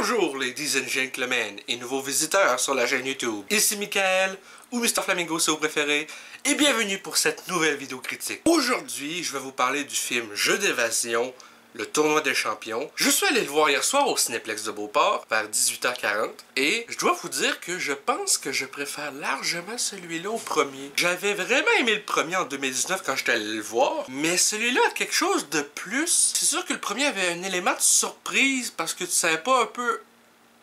Bonjour ladies and gentlemen et nouveaux visiteurs sur la chaîne YouTube. Ici Michael ou Mr Flamingo si vous préférez et bienvenue pour cette nouvelle vidéo critique. Aujourd'hui, je vais vous parler du film Jeu d'évasion, le tournoi des champions. Je suis allé le voir hier soir au Cinéplex de Beauport vers 18h40 et je dois vous dire que je pense que je préfère largement celui-là au premier. J'avais vraiment aimé le premier en 2019 quand j'étais allé le voir, mais celui-là a quelque chose de plus. C'est sûr que le premier avait un élément de surprise parce que tu savais pas un peu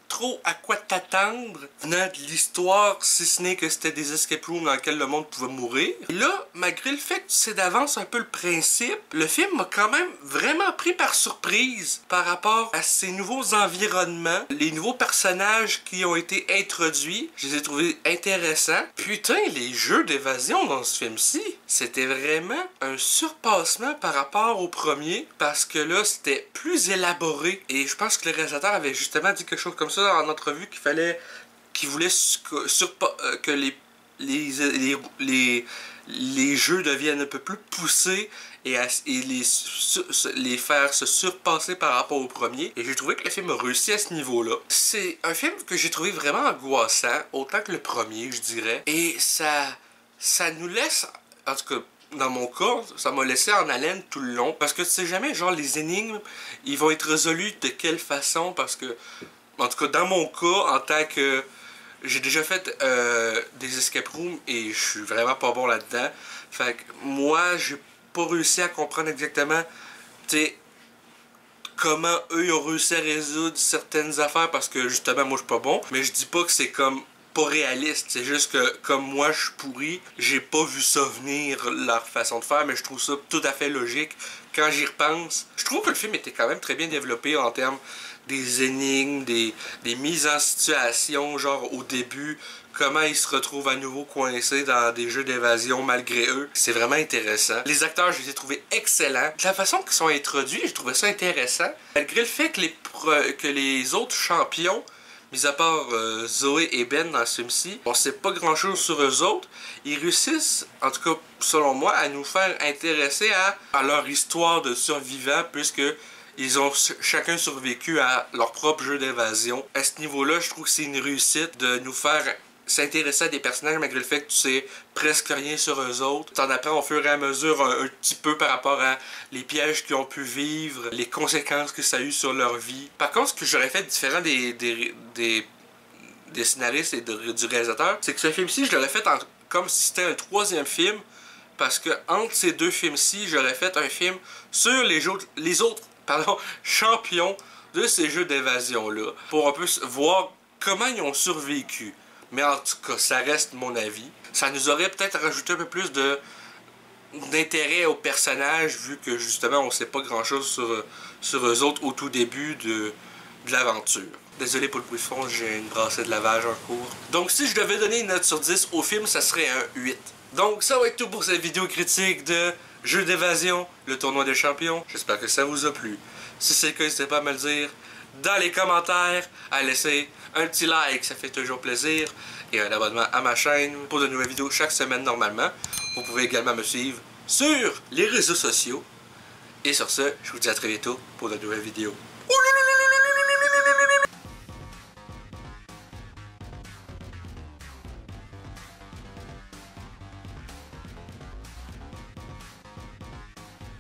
trop à quoi t'attendre venant de l'histoire, si ce n'est que c'était des escape rooms dans lesquels le monde pouvait mourir. Et là, malgré le fait que tu sais d'avance un peu le principe, le film m'a quand même vraiment pris par surprise par rapport à ces nouveaux environnements, les nouveaux personnages qui ont été introduits. Je les ai trouvés intéressants. Putain, les jeux d'évasion dans ce film-ci, c'était vraiment un surpassement par rapport au premier, parce que là, c'était plus élaboré. Et je pense que le réalisateur avait justement dit quelque chose comme ça en entrevue qu'il voulait que les jeux deviennent un peu plus poussés et les faire se surpasser par rapport au premier. Et j'ai trouvé que le film a réussi à ce niveau-là. C'est un film que j'ai trouvé vraiment angoissant, autant que le premier, je dirais. Et ça nous laisse, en tout cas, dans mon cas, ça m'a laissé en haleine tout le long. Parce que tu sais jamais, genre, les énigmes, ils vont être résolus de quelle façon, parce que en tout cas, dans mon cas, en tant que... J'ai déjà fait des escape rooms et je suis vraiment pas bon là-dedans. Fait que moi, j'ai pas réussi à comprendre exactement, tu sais, comment eux ils ont réussi à résoudre certaines affaires parce que justement, moi je suis pas bon. Mais je dis pas que c'est comme pas réaliste. C'est juste que comme moi je suis pourri, j'ai pas vu ça venir leur façon de faire, mais je trouve ça tout à fait logique quand j'y repense. Je trouve que le film était quand même très bien développé en termes des énigmes, des mises en situation, genre au début, comment ils se retrouvent à nouveau coincés dans des jeux d'évasion malgré eux. C'est vraiment intéressant. Les acteurs, je les ai trouvés excellents. De la façon qu'ils sont introduits, je trouvais ça intéressant. Malgré le fait que les autres champions, mis à part Zoé et Ben dans ce film-ci, on sait pas grand-chose sur eux autres. Ils réussissent, en tout cas selon moi, à nous faire intéresser à leur histoire de survivants, puisque ils ont chacun survécu à leur propre jeu d'évasion. À ce niveau-là, je trouve que c'est une réussite de nous faire s'intéresser à des personnages malgré le fait que tu sais presque rien sur eux autres. T'en apprends au fur et à mesure un petit peu par rapport à les pièges qu'ils ont pu vivre, les conséquences que ça a eu sur leur vie. Par contre, ce que j'aurais fait différent des scénaristes et du réalisateur, c'est que ce film-ci, je l'aurais fait comme si c'était un troisième film, parce que entre ces deux films-ci, j'aurais fait un film sur les autres champions de ces jeux d'évasion-là, pour un peu voir comment ils ont survécu. Mais en tout cas, ça reste mon avis. Ça nous aurait peut-être rajouté un peu plus d'intérêt aux personnages, vu que justement on sait pas grand-chose sur eux autres au tout début de l'aventure. Désolé pour le bruit de fond, j'ai une brassée de lavage en cours. Donc si je devais donner une note sur 10 au film, ça serait un 8. Donc ça va être tout pour cette vidéo critique de Jeu d'évasion, le tournoi des champions. J'espère que ça vous a plu. Si c'est le cas, n'hésitez pas à me le dire dans les commentaires, à laisser un petit like, ça fait toujours plaisir, et un abonnement à ma chaîne pour de nouvelles vidéos chaque semaine normalement. Vous pouvez également me suivre sur les réseaux sociaux. Et sur ce, je vous dis à très bientôt pour de nouvelles vidéos.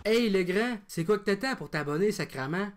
Hey le grand, c'est quoi que t'attends pour t'abonner, sacrament?